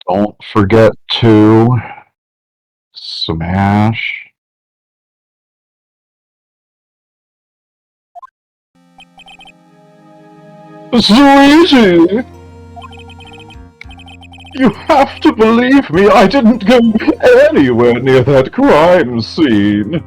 Don't forget to smash. Sweetie! You have to believe me, I didn't go anywhere near that crime scene.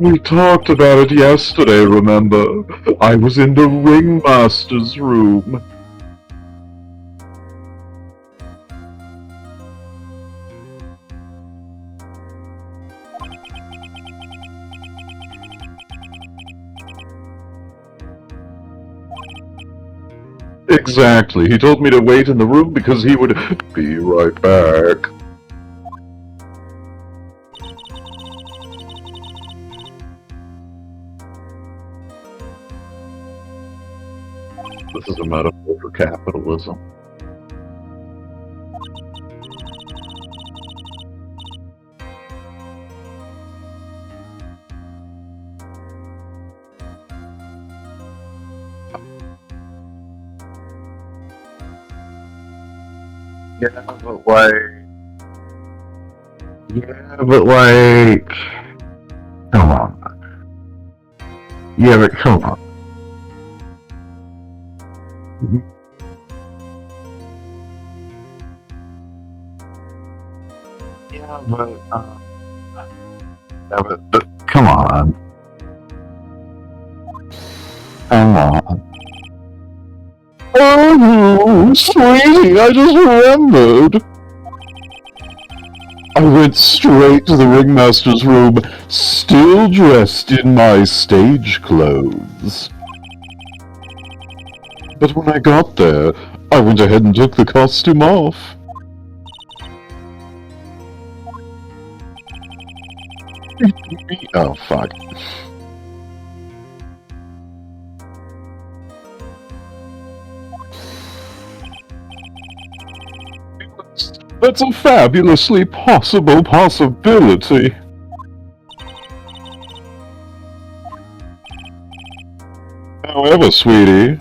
We talked about it yesterday, remember? I was in the ringmaster's room. Exactly. He told me to wait in the room because he would be right back. This is a metaphor for capitalism. Yeah, but like, come on. Yeah, but come on. Yeah, but come on. Come on. Oh, sweetie, I just remembered. I went straight to the ringmaster's room, still dressed in my stage clothes. But when I got there, I went ahead and took the costume off. Oh, fuck. That's a fabulously possible possibility. However, sweetie,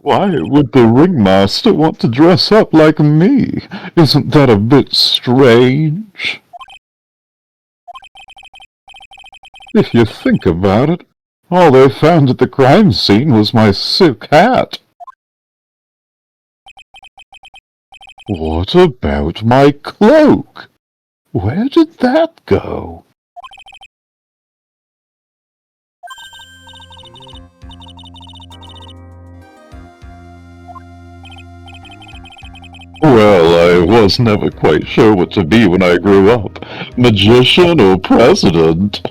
why would the ringmaster want to dress up like me? Isn't that a bit strange? If you think about it, all they found at the crime scene was my sick hat. What about my cloak? Where did that go? Well, I was never quite sure what to be when I grew up. Magician or president?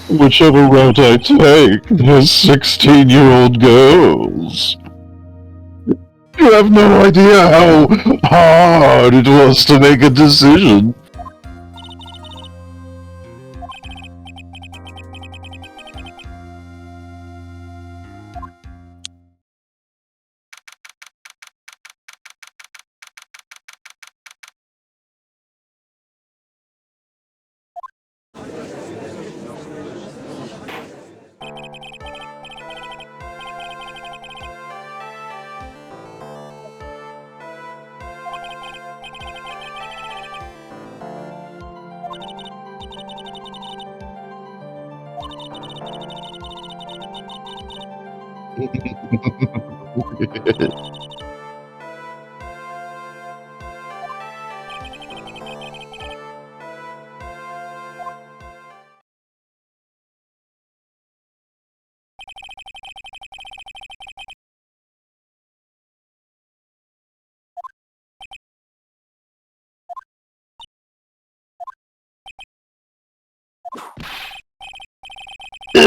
Whichever route I take, there's 16-year-old girls. You have no idea how hard it was to make a decision.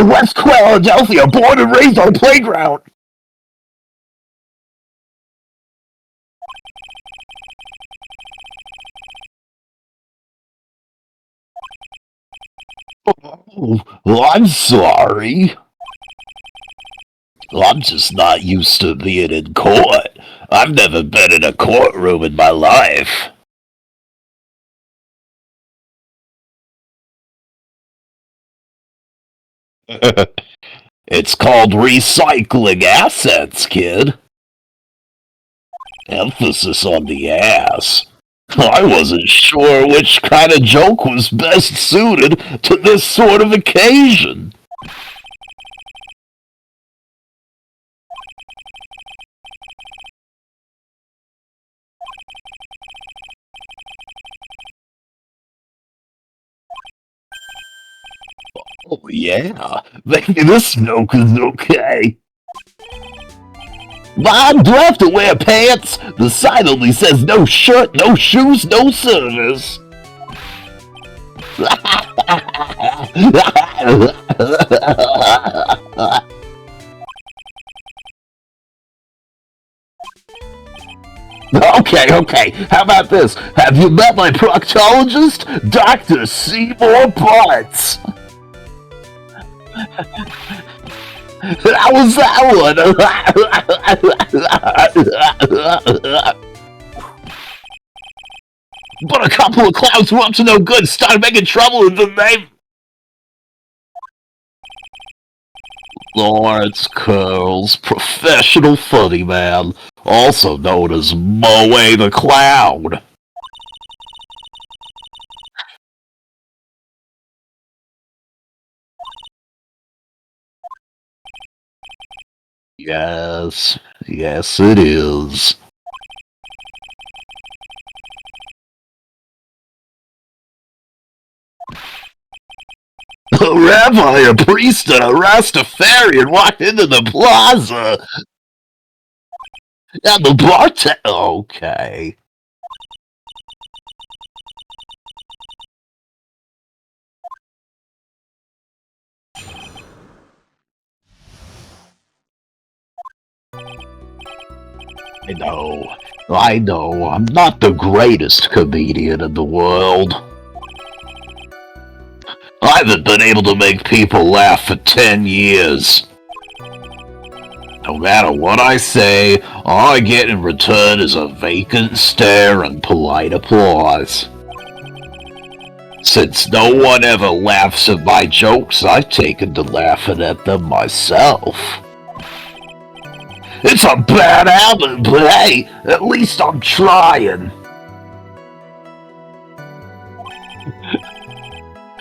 West Philadelphia, born and raised on a playground. Oh, well, I'm sorry. I'm just not used to being in court. I've never been in a courtroom in my life. It's called recycling assets, kid. Emphasis on the ass. I wasn't sure which kind of joke was best suited to this sort of occasion. Oh yeah, maybe this joke is okay. Mom, do I have to wear pants? The sign only says no shirt, no shoes, no service. Okay. How about this? Have you met my proctologist, Dr. Seymour Butts? How was that one? But a couple of clowns who were up to no good started making trouble in the name. Lawrence Curls, professional funny man, also known as Moe the Clown. Yes it is. A rabbi, a priest, and a Rastafarian walked into the plaza. And the bartender... Okay. I know, I'm not the greatest comedian in the world. I haven't been able to make people laugh for 10 years. No matter what I say, all I get in return is a vacant stare and polite applause. Since no one ever laughs at my jokes, I've taken to laughing at them myself. It's a bad habit, but hey, at least I'm trying.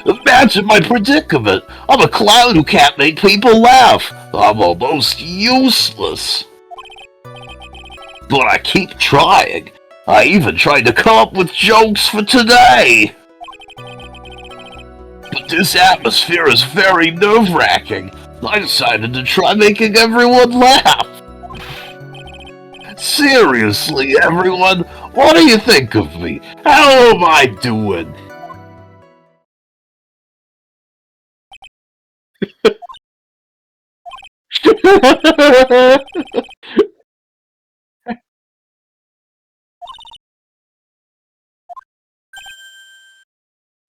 Imagine my predicament. I'm a clown who can't make people laugh. I'm almost useless. But I keep trying. I even tried to come up with jokes for today. But this atmosphere is very nerve-wracking. I decided to try making everyone laugh. Seriously, everyone, what do you think of me? How am I doing?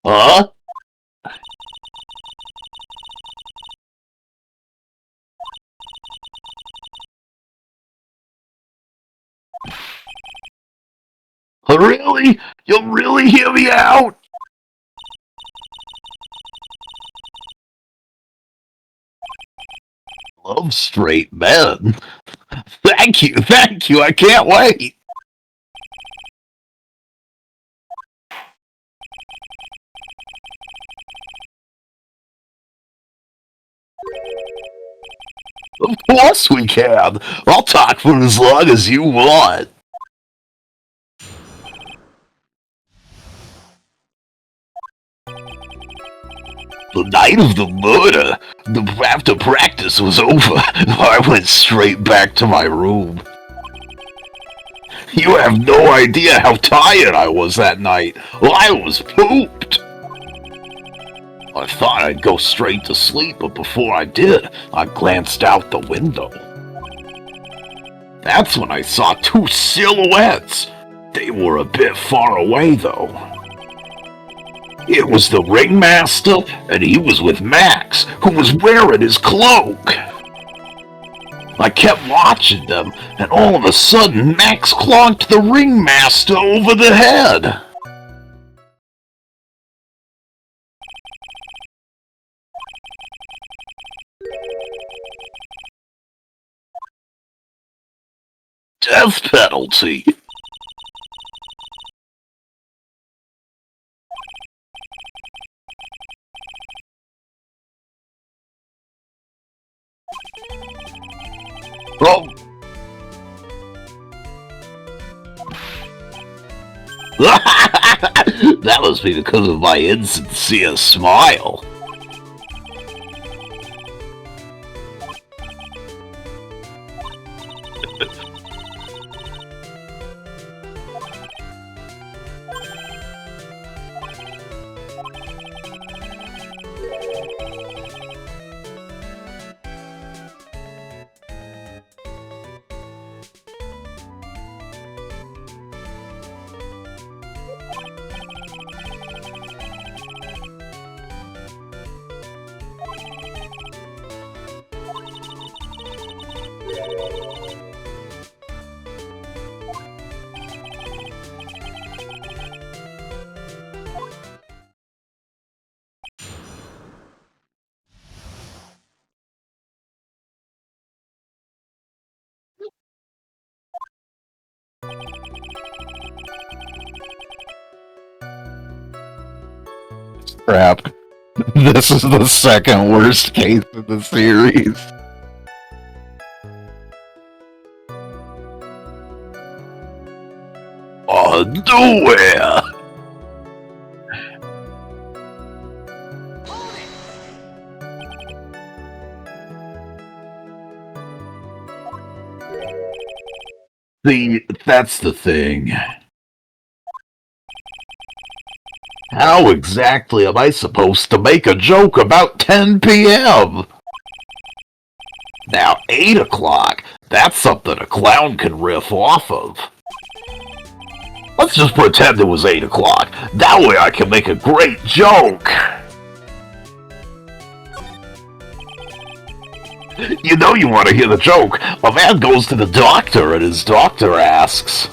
Huh? Really? You'll really hear me out? Love straight men. Thank you, I can't wait. Of course we can. I'll talk for as long as you want. The night of the murder, after practice was over, I went straight back to my room. You have no idea how tired I was that night. I was pooped. I thought I'd go straight to sleep, but before I did, I glanced out the window. That's when I saw two silhouettes. They were a bit far away, though. It was the ringmaster, and he was with Max, who was wearing his cloak. I kept watching them, and all of a sudden Max clonked the ringmaster over the head. Death penalty. Oh. That must be because of my insincere smile. Crap. This is the second worst case of the series. Underwear! See, that's the thing. How exactly am I supposed to make a joke about 10 p.m.? Now, 8 o'clock, that's something a clown can riff off of. Let's just pretend it was 8 o'clock. That way I can make a great joke. You know you want to hear the joke. A man goes to the doctor and his doctor asks,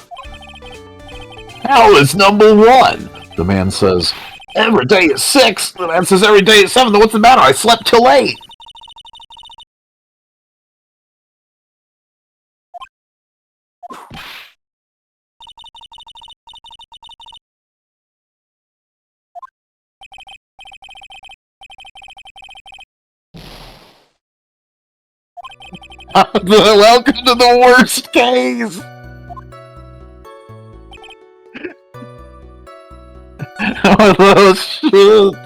"How is number 1? The man says, "Every day is 6. The man says, "Every day is 7. What's the matter? I slept till 8. Welcome to the worst case!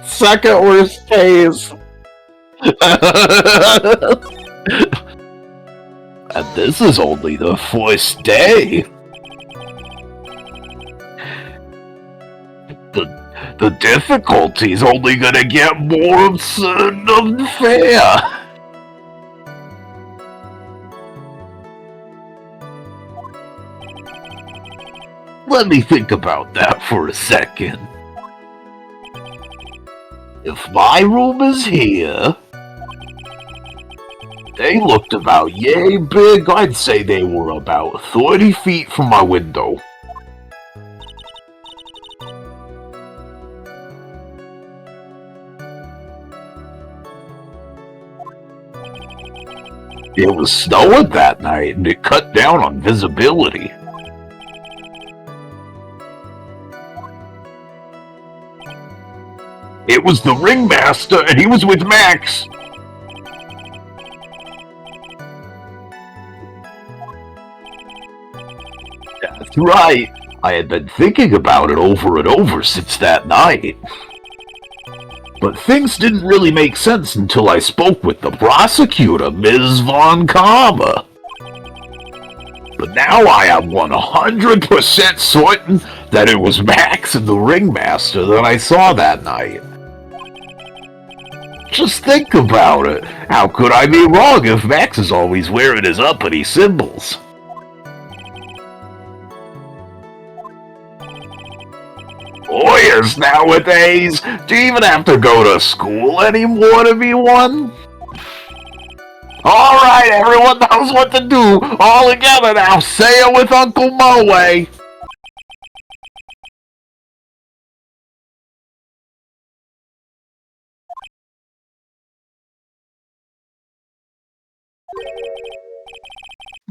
Second worst case! And this is only the first day! The difficulty's only gonna get more absurd and unfair! Let me think about that for a second. If my room is here, they looked about yay big. I'd say they were about 30 feet from my window. It was snowing that night and it cut down on visibility. It was the ringmaster, and he was with Max. That's right. I had been thinking about it over and over since that night. But things didn't really make sense until I spoke with the prosecutor, Ms. Von Karma. But now I am 100% certain that it was Max and the ringmaster that I saw that night. Just think about it. How could I be wrong if Max is always wearing his uppity symbols? Lawyers nowadays? Do you even have to go to school anymore to be one? Alright, everyone knows what to do. All together now. Say it with Uncle Moe.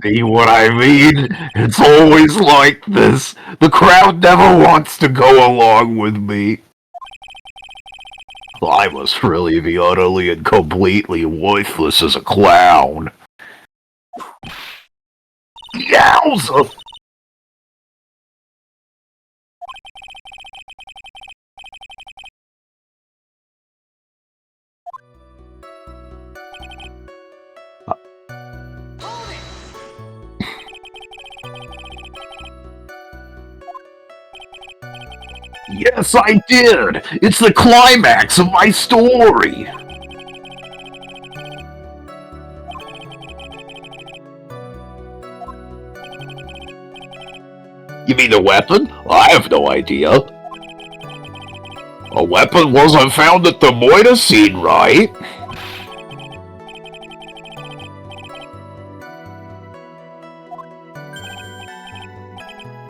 See what I mean? It's always like this. The crowd never wants to go along with me. I must really be utterly and completely worthless as a clown. Yowza! Yes, I did! It's the climax of my story! You mean the weapon? I have no idea. A weapon wasn't found at the Moida scene, right?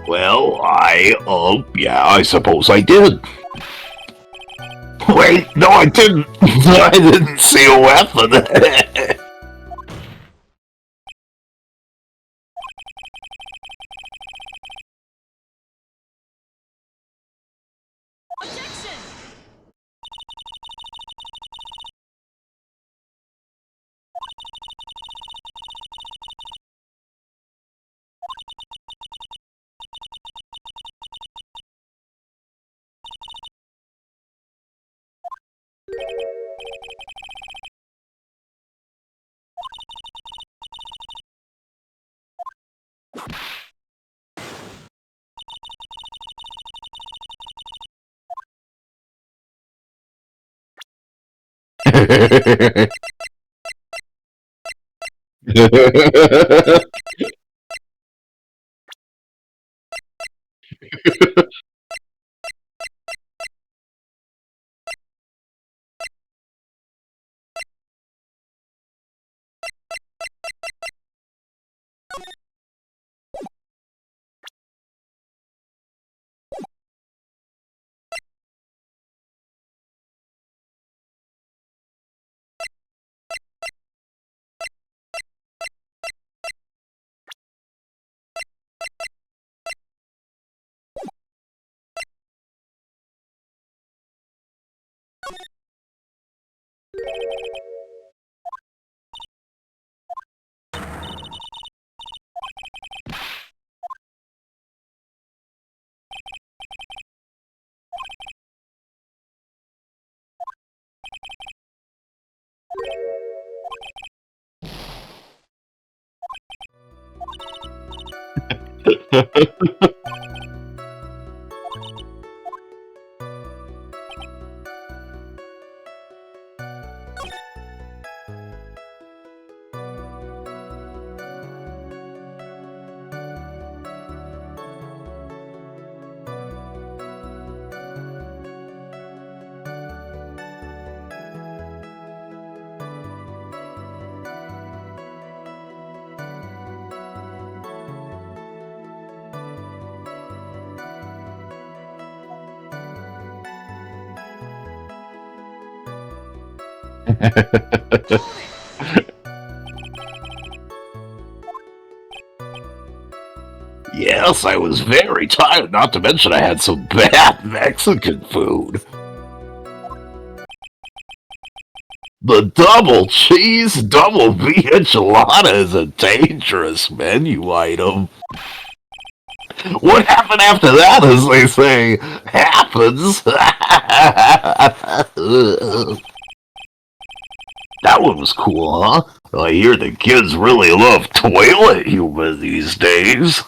Well, yeah, I suppose I did. Wait, no, I didn't. I didn't see a weapon. Yes, I was very tired, not to mention I had some bad Mexican food. The double cheese, double beef enchilada is a dangerous menu item. What happened after that, as they say, happens. That one was cool, huh? I hear the kids really love toilet humor these days.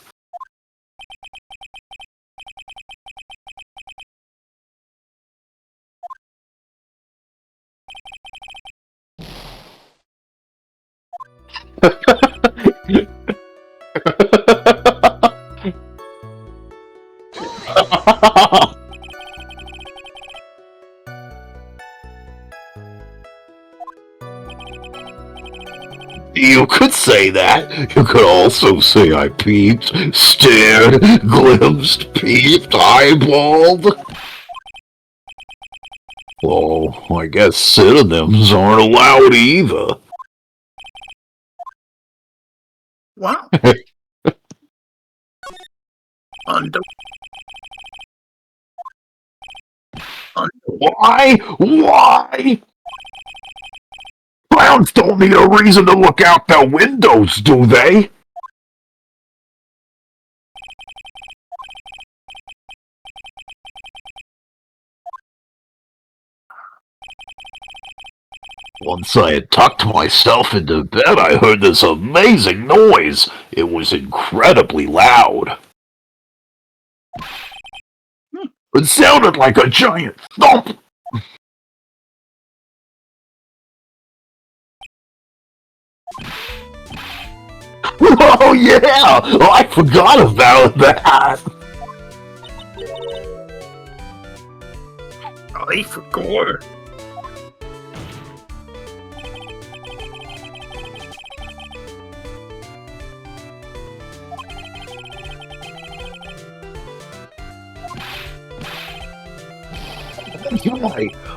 You could say that. You could also say I peeped, stared, glimpsed, peeped, eyeballed. Well, I guess synonyms aren't allowed either. Wow. Under. Why? Why? Clowns don't need a reason to look out their windows, do they? Once I had tucked myself into bed, I heard this amazing noise. It was incredibly loud. It sounded like a giant thump. Oh yeah! I forgot about that! I forgot.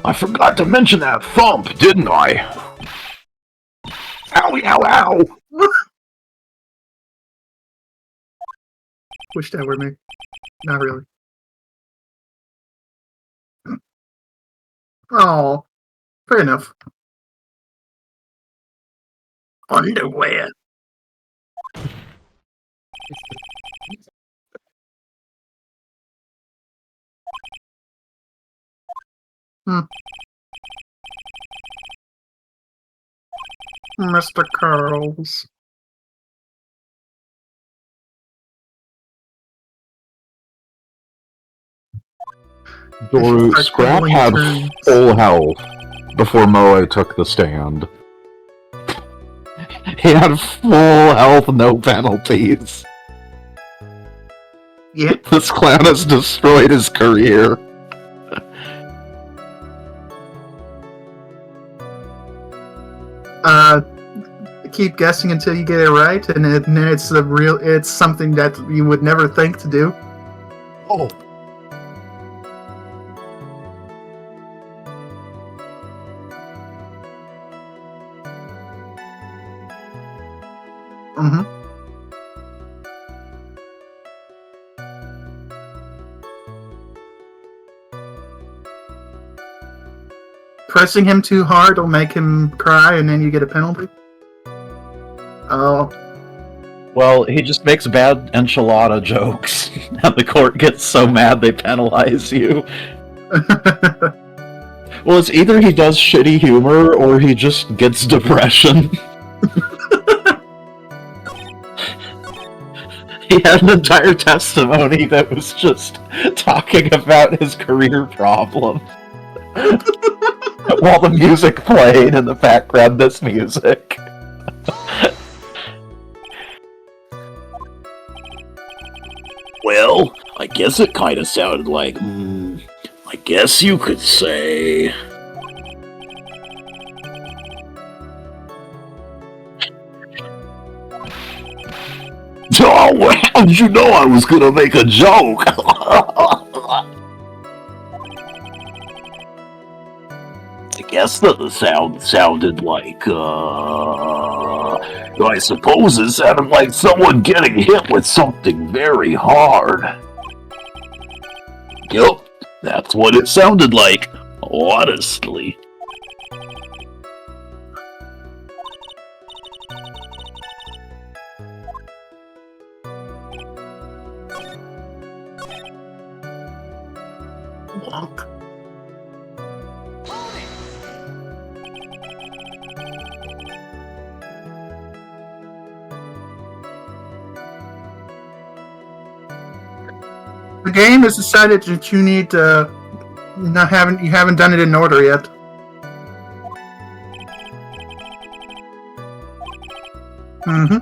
I forgot to mention that thump, didn't I? Owie, ow, ow! Wish that were me. Not really. Oh, fair enough. Underwear. Mr. Curls. Doru, Start Scrap twiddling had turns. full health before Moe took the stand. He had full health, no penalties. Yeah. This clown has destroyed his career. Keep guessing until you get it right, and then it's something that you would never think to do. Oh. Mm-hmm. Pressing him too hard will make him cry, and then you get a penalty. Oh. Well, he just makes bad enchilada jokes, and the court gets so mad they penalize you. Well, it's either he does shitty humor, or he just gets depression. He had an entire testimony that was just talking about his career problem. While the music played in the background, this music. Well, I guess it kind of sounded like, I guess you could say... Oh, how did you know I was gonna make a joke? I guess that the sound sounded like, I suppose it sounded like someone getting hit with something very hard. Yep, that's what it sounded like, honestly. Wonk. The game has decided that you need you haven't done it in order yet. Mm-hmm.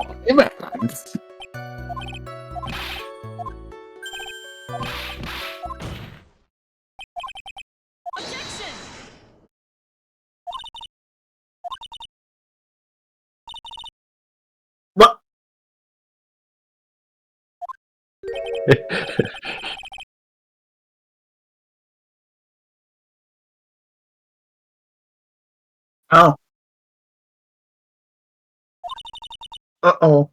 Oh. Uh-oh.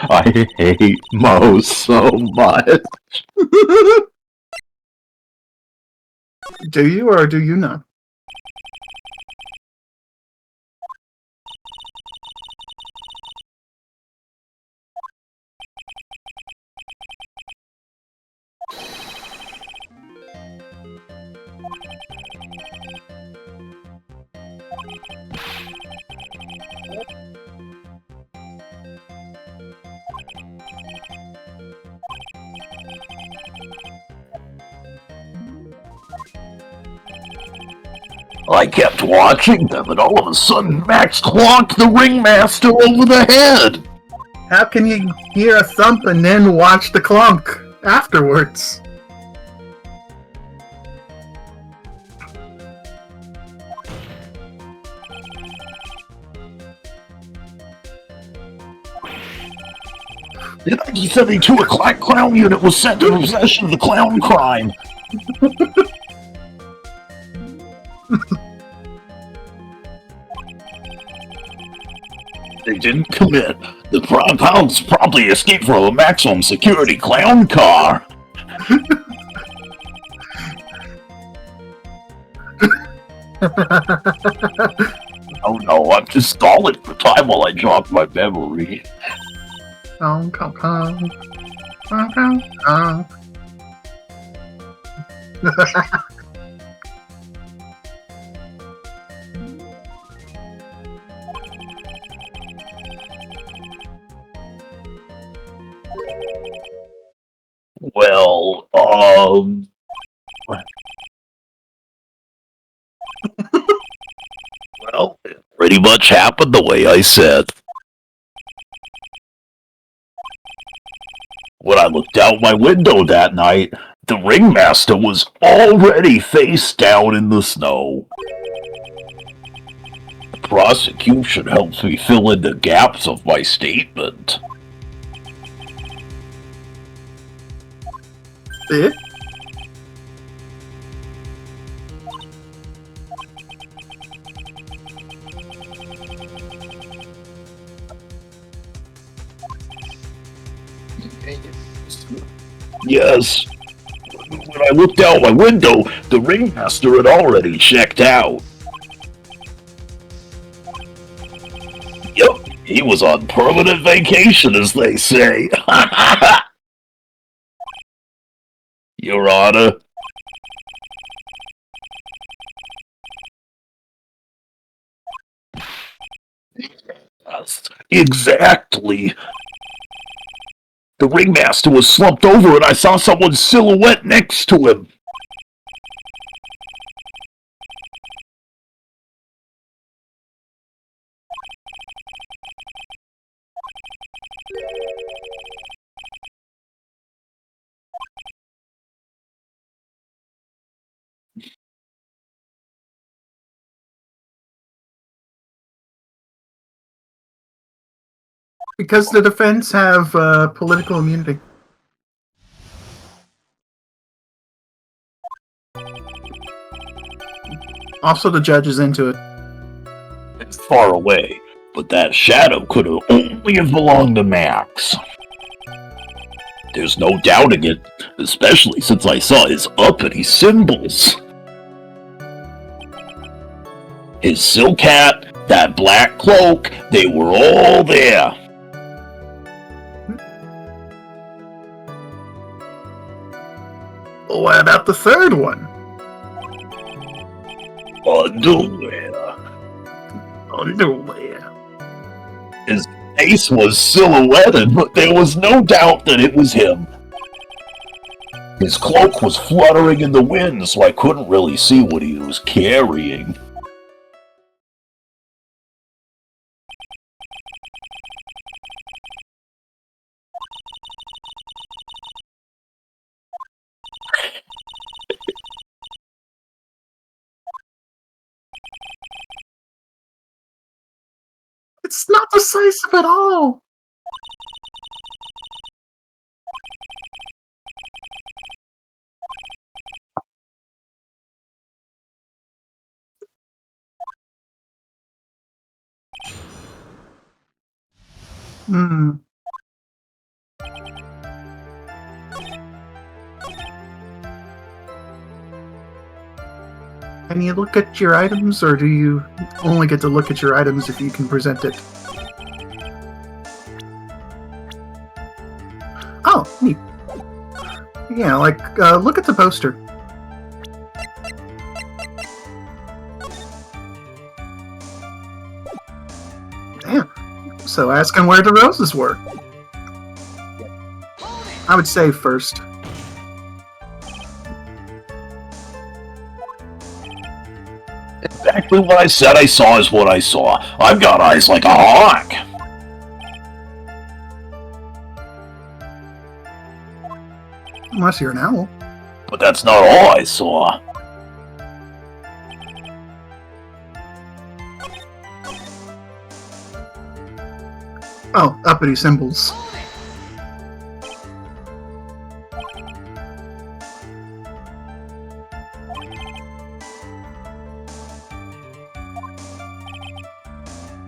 I hate Mo so much. Do you or do you not? I kept watching them, and all of a sudden, Max clonked the ringmaster over the head. How can you hear a thump and then watch the clunk afterwards? In 1972, a clown unit was sent to possession of the clown crime. They didn't commit. The clowns promptly escaped from a maximum security clown car. Oh no, I'm just stalling for time while I jog my memory. Kong, kong, kong. Kong, kong, kong. Well, well, it pretty much happened the way I said. When I looked out my window that night, the ringmaster was already face down in the snow. The prosecution helps me fill in the gaps of my statement. Eh? Yes. When I looked out my window, the ringmaster had already checked out. Yep, he was on permanent vacation, as they say. Your Honor. Exactly. The ringmaster was slumped over and I saw someone's silhouette next to him. Because the defense have political immunity. Also, the judge is into it. It's far away, but that shadow could have only have belonged to Max. There's no doubting it, especially since I saw his uppity symbols. His silk hat, that black cloak, they were all there. What about the third one? Underwear. Underwear. His face was silhouetted, but there was no doubt that it was him. His cloak was fluttering in the wind, so I couldn't really see what he was carrying. It's not decisive at all. Hmm. Can you look at your items, or do you only get to look at your items if you can present it? Oh, neat. Yeah, like, look at the poster. Damn. So ask him where the roses were. I would save first. Exactly what I said I saw is what I saw. I've got eyes like a hawk. Unless you're an owl. But that's not all I saw. Oh, uppity symbols.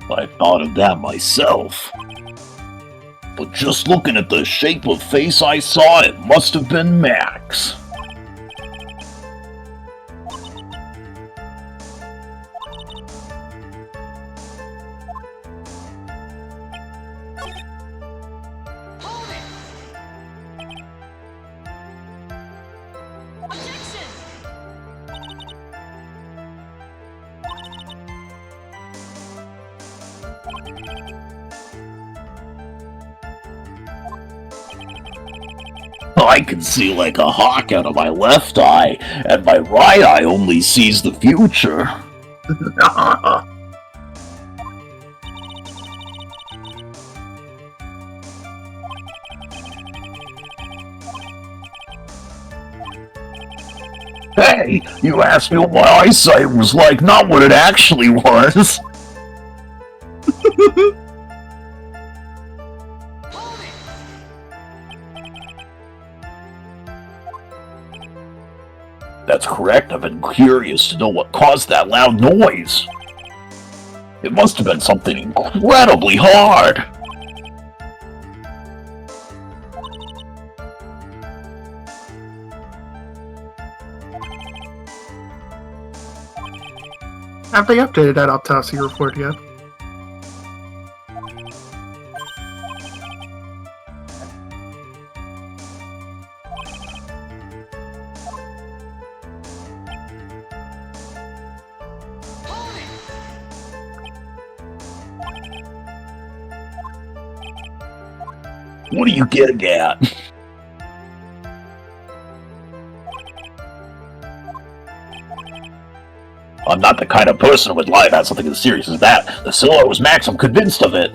I thought of that myself. But just looking at the shape of face I saw, it must have been Max. I can see like a hawk out of my left eye, and my right eye only sees the future. Hey, you asked me what my eyesight was like, not what it actually was. That's correct, I've been curious to know what caused that loud noise. It must have been something incredibly hard. Have they updated that autopsy report yet? What are you getting at? I'm not the kind of person who would lie about something as serious as that. The silhouette was Max, I'm convinced of it.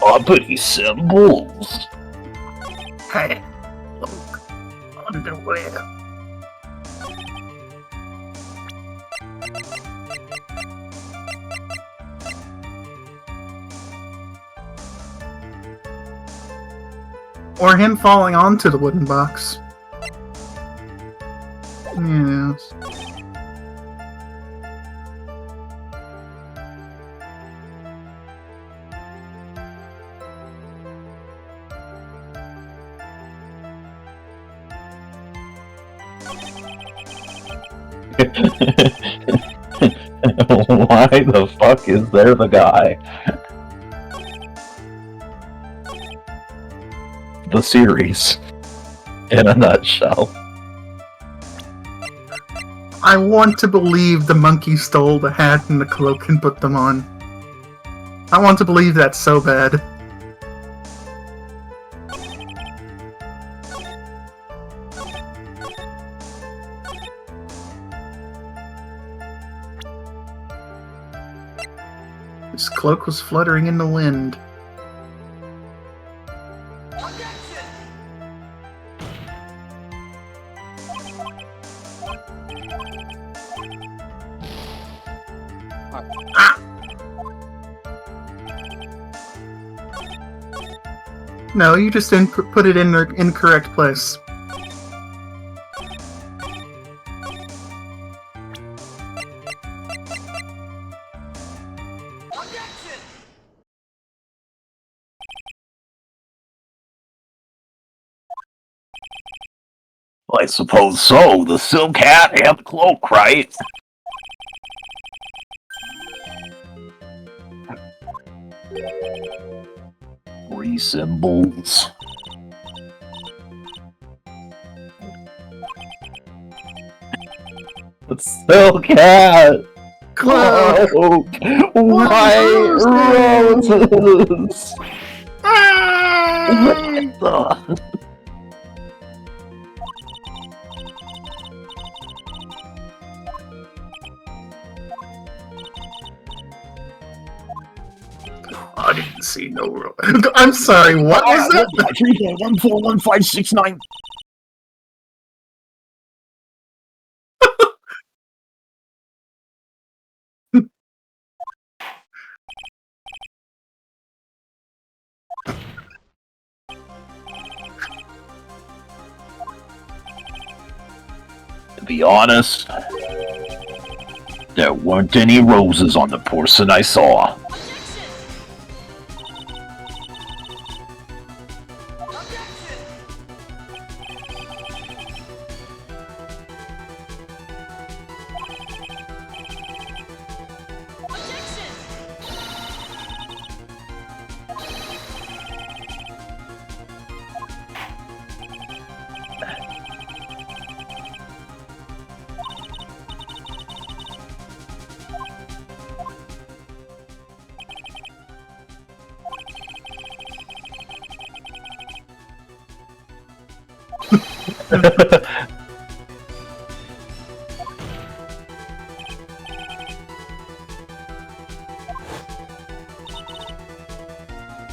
Uppity symbols. Hey, look, underwear. Or him falling onto the wooden box. Yes. Why the fuck is there the guy? The series, in a nutshell. I want to believe the monkey stole the hat and the cloak and put them on. I want to believe that so bad. His cloak was fluttering in the wind. No, you just didn't put it in the incorrect place. I suppose so. The silk hat and the cloak, right? Three symbols. The silk hat! Cloak! Cloak! White roses! Hey! I didn't see no roll. I'm sorry, what was that? 3.141569. To be honest, there weren't any roses on the person I saw.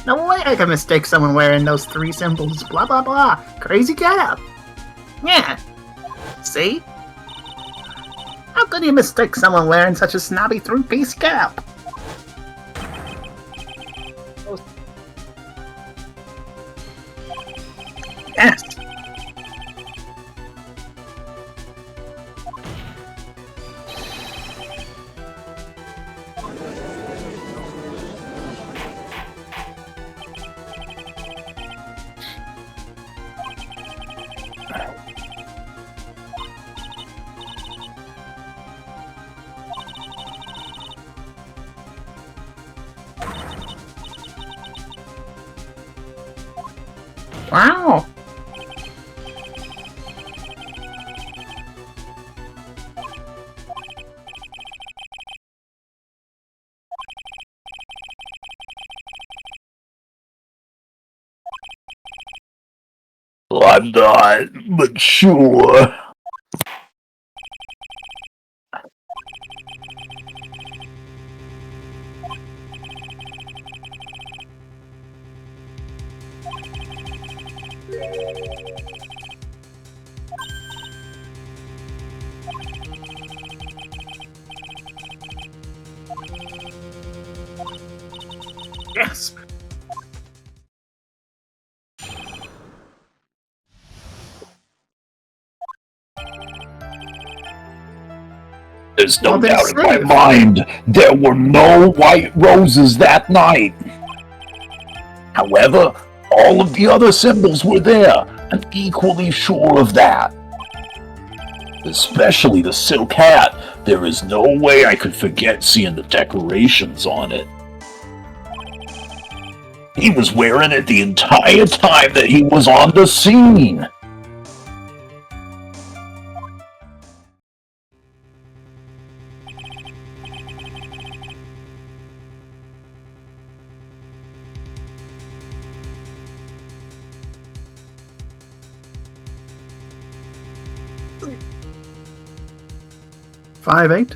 No way I can mistake someone wearing those three symbols. Blah blah blah. Crazy getup. Yeah. See? How could you mistake someone wearing such a snobby three-piece getup? Yes. Wow. I'm not, but sure. Yes. There's no Well, then doubt in my save. mind, there were no white roses that night. However, all of the other symbols were there. I'm equally sure of that. Especially the silk hat. There is no way I could forget seeing the decorations on it. He was wearing it the entire time that he was on the scene. Five eight.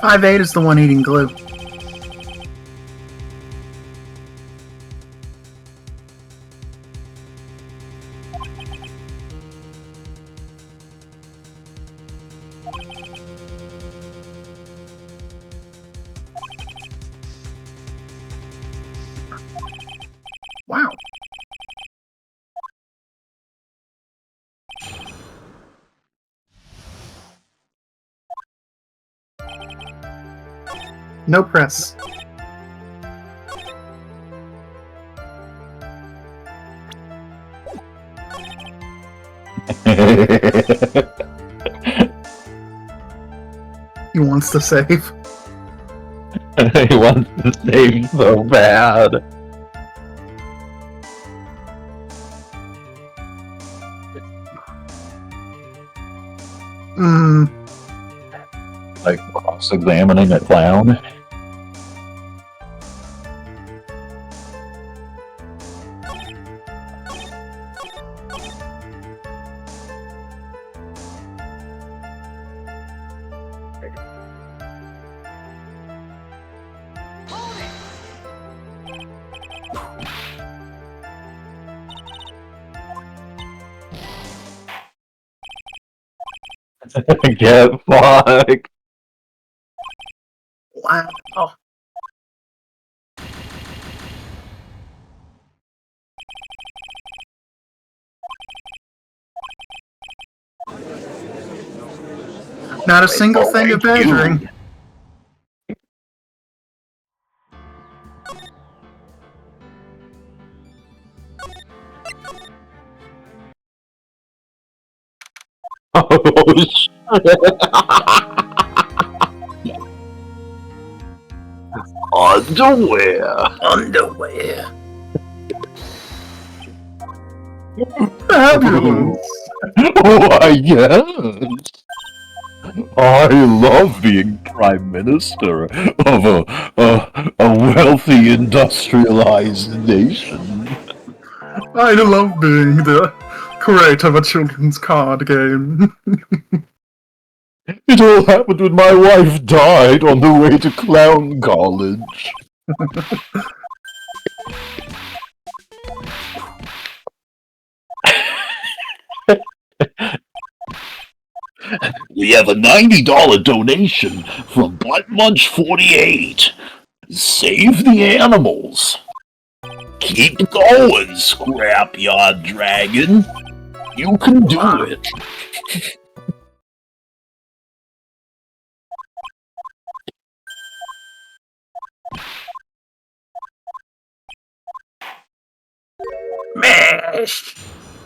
Five eight is the one eating glue. Wow. No press. He wants to save. He wants to save so bad. Hmm. Like cross-examining a clown. Get fucked. Wow. Oh. Not a single thing of measuring. Oh, shit. Underwear. Underwear. Fabulous. Why, yes. I love being Prime Minister of a wealthy, industrialized nation. I love being the creator of a children's card game. It all happened when my wife died on the way to clown college. We have a $90 donation from Butt Munch 48. Save the animals. Keep going, Scrapyard Dragon. You can do it. Mash.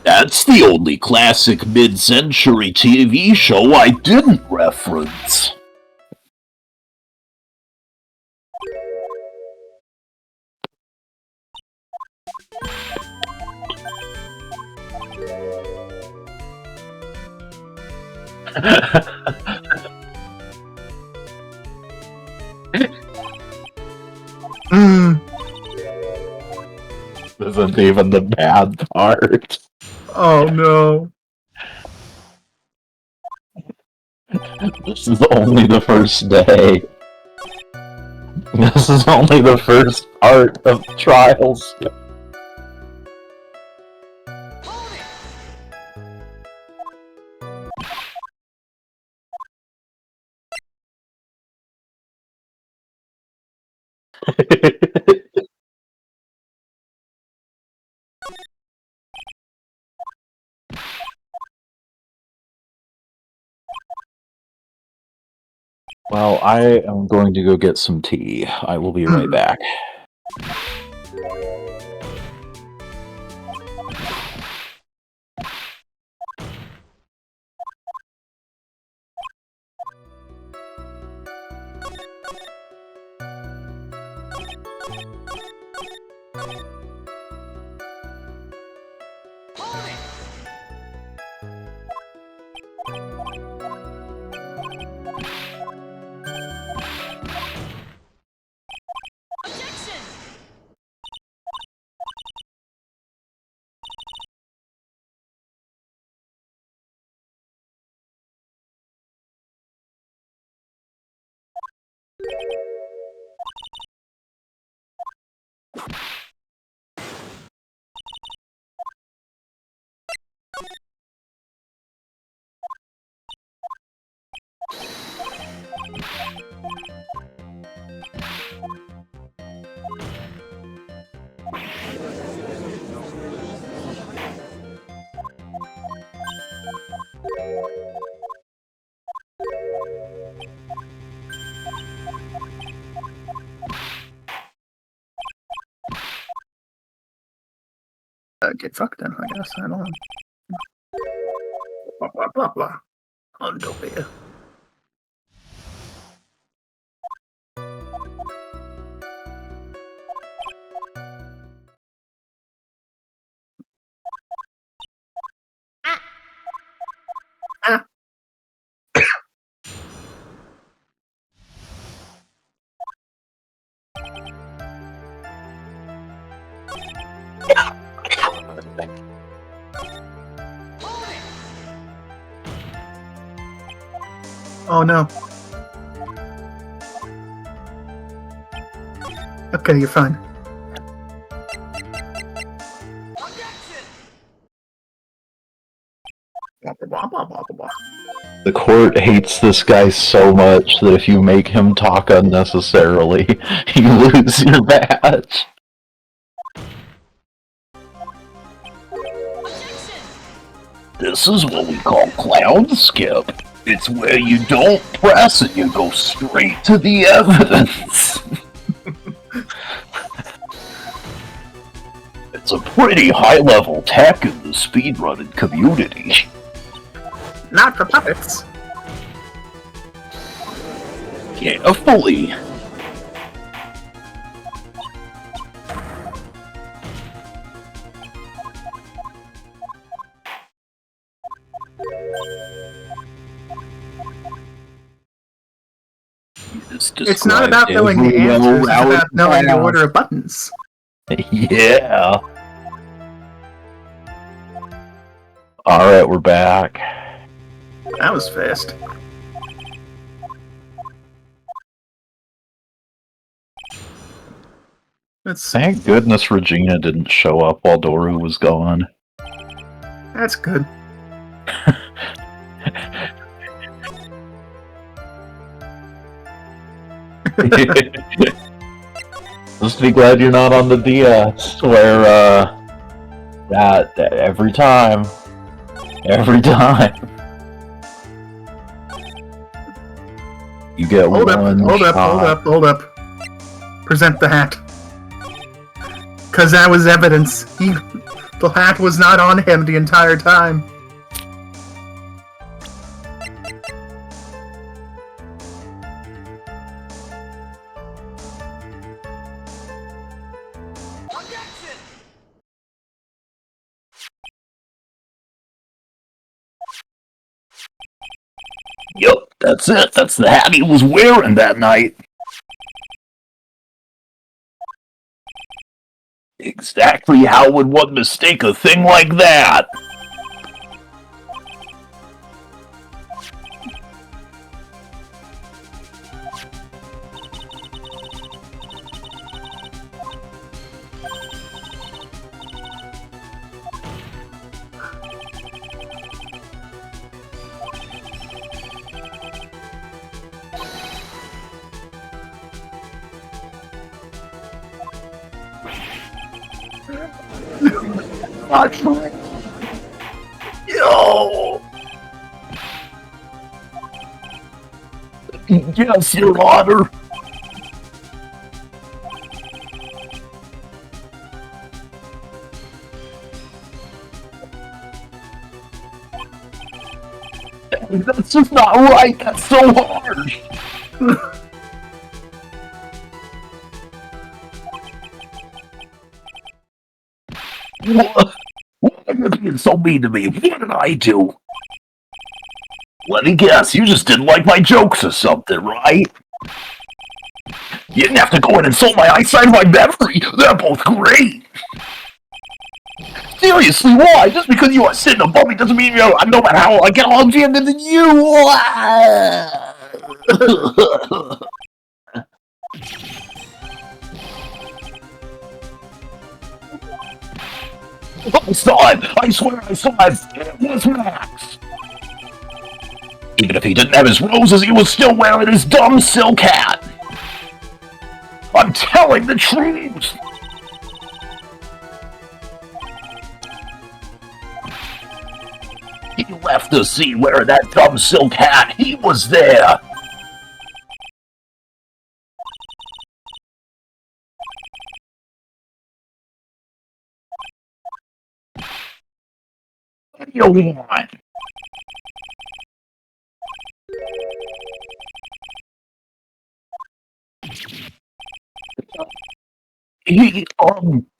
That's the only classic mid-century TV show I didn't reference. Hmm. This isn't even the bad part. Oh no. This is only the first day. This is only the first part of trials. Well, I am going to go get some tea. I will be right back. get fucked then, I guess. I don't know. Blah, blah, blah, blah. Andopia. Oh no. Okay, you're fine. Blah, blah, blah, blah, blah, blah. The court hates this guy so much that if you make him talk unnecessarily, you lose your badge. This is what we call clown skip. It's where you don't press and you go straight to the evidence. It's a pretty high-level tech in the speedrunning community. Not for puppets. Carefully. It's not about knowing the answers, it's about knowing the order of buttons. Yeah. Alright, we're back. That was fast. Thank goodness Regina didn't show up while Doru was gone. That's good. Just be glad you're not on the DS, where, that every time. You get Hold up, one hold up, shot. hold up, hold up. Present the hat. Cause that was evidence. The hat was not on him the entire time. Yup, that's it. That's the hat he was wearing that night. Exactly how would one mistake a thing like that? Not fine. Yo! Yes, Your Honor. That's just not right. That's so hard. What? Why are you being so mean to me? What did I do? Let me guess, you just didn't like my jokes or something, right? You didn't have to go and insult my eyesight or my memory. They're both great. Seriously, why? Just because you are sitting above me doesn't mean I know about how I get all jammed into you. I saw it! I swear I saw it! It was Max! Even if he didn't have his roses, he was still wearing his dumb silk hat! I'm telling the truth! He left the scene wearing that dumb silk hat! He was there! you want?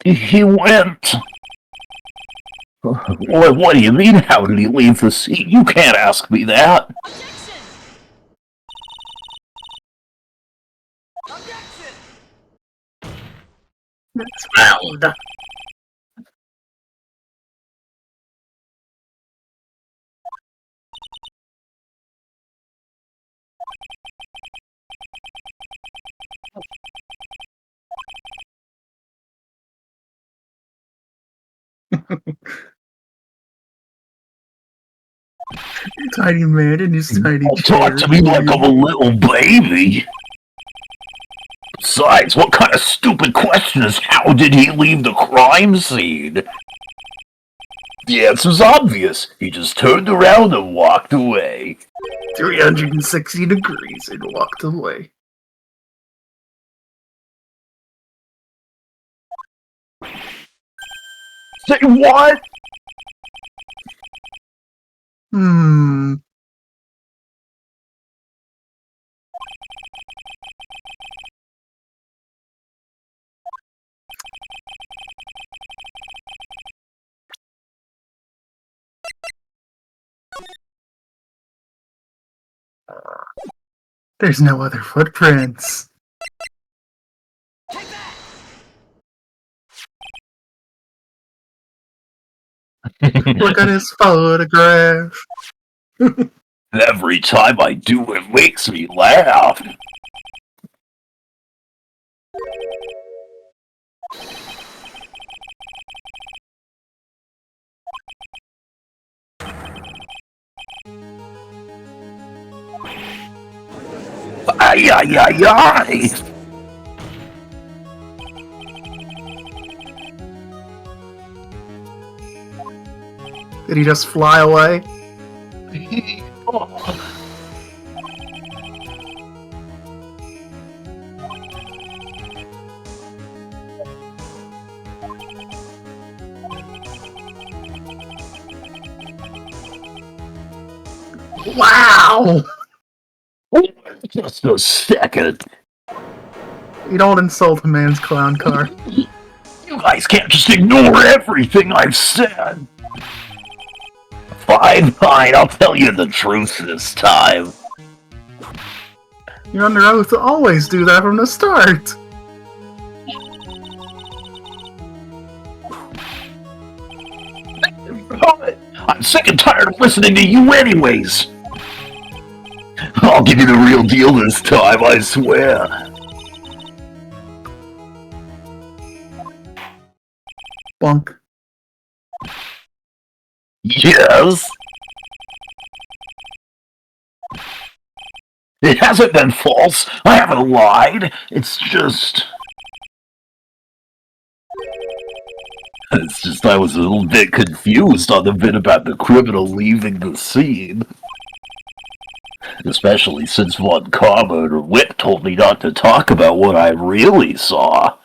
He went. What do you mean, how did he leave the seat? You can't ask me that. It's found. Tiny man in his tiny Don't chair. talk to me like I'm a little baby. Besides, what kind of stupid question is how did he leave the crime scene? The answer's obvious. He just turned around and walked away. 360 degrees and walked away. Say what? Hmm. There's no other footprints. Look at his photograph. Every time I do, it makes me laugh. Ay, ay, ay, ay. Did he just fly away? Wow! Just a second. You don't insult a man's clown car. You guys can't just ignore everything I've said. Fine, I'll tell you the truth this time. You're under oath to always do that from the start. I'm sick and tired of listening to you anyways. I'll give you the real deal this time, I swear. Bunk. Yes? It hasn't been false. I haven't lied. It's just I was a little bit confused on the bit about the criminal leaving the scene. Especially since Von Common or Whip told me not to talk about what I really saw.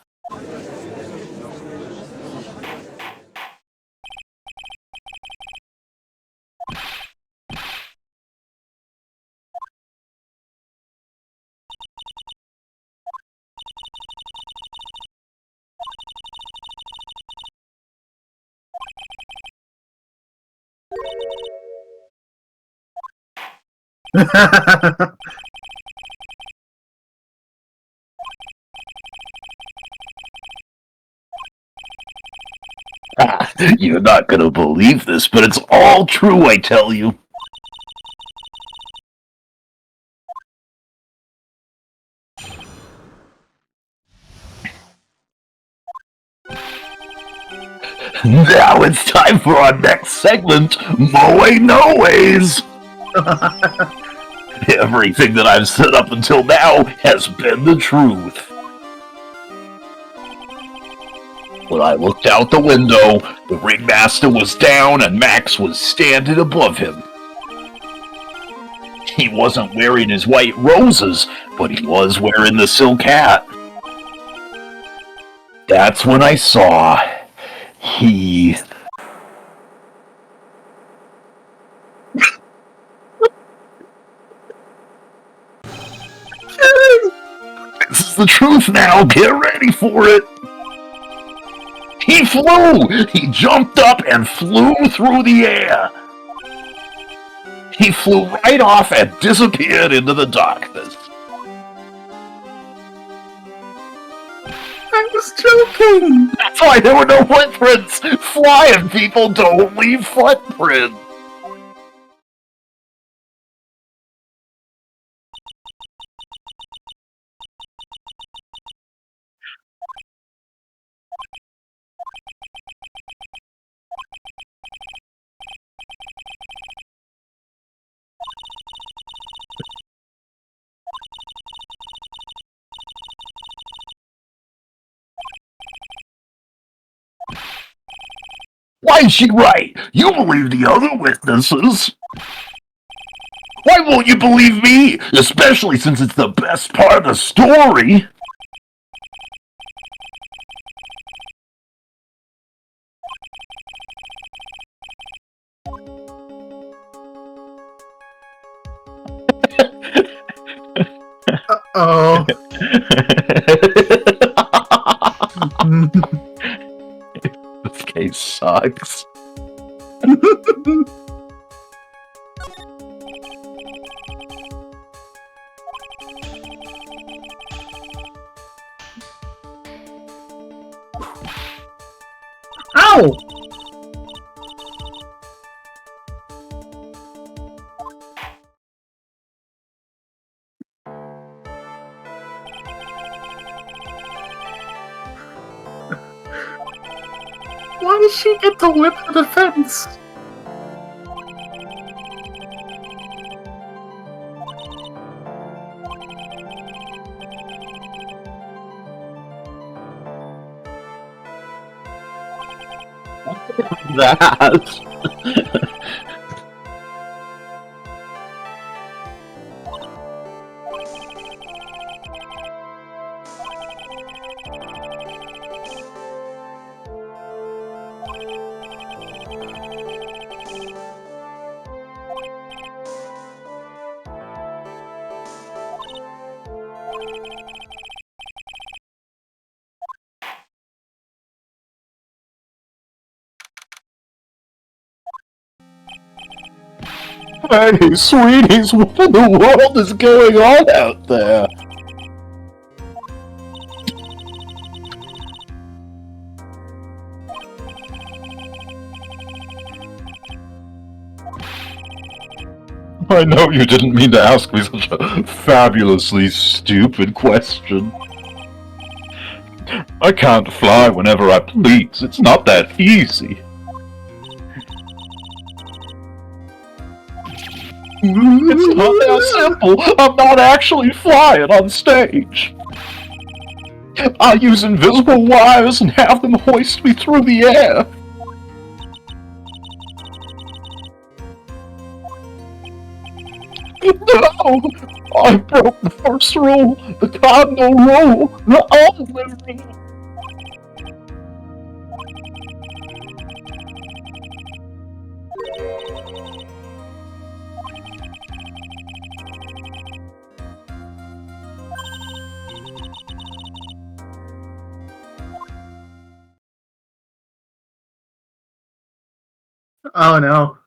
You're not gonna believe this, but it's all true, I tell you. Now it's time for our next segment, Moe No Ways. Everything that I've said up until now has been the truth. When I looked out the window, the ringmaster was down and Max was standing above him. He wasn't wearing his white roses, but he was wearing the silk hat. That's when I saw he is the truth now. Get ready for it. He flew! He jumped up and flew through the air. He flew right off and disappeared into the darkness. I was joking! That's why there were no footprints! Flying people don't leave footprints! Why is she right? You believe the other witnesses. Why won't you believe me? Especially since it's the best part of the story. Oh. This case sucks. Ow! Why does she get to whip the fence? That. Hey, sweeties, what in the world is going on out there? I know you didn't mean to ask me such a fabulously stupid question. I can't fly whenever I please. It's not that easy. It's not that simple. I'm not actually flying on stage. I use invisible wires and have them hoist me through the air. No! I broke the first rule, the cardinal rule, the ultimate rule. Oh no.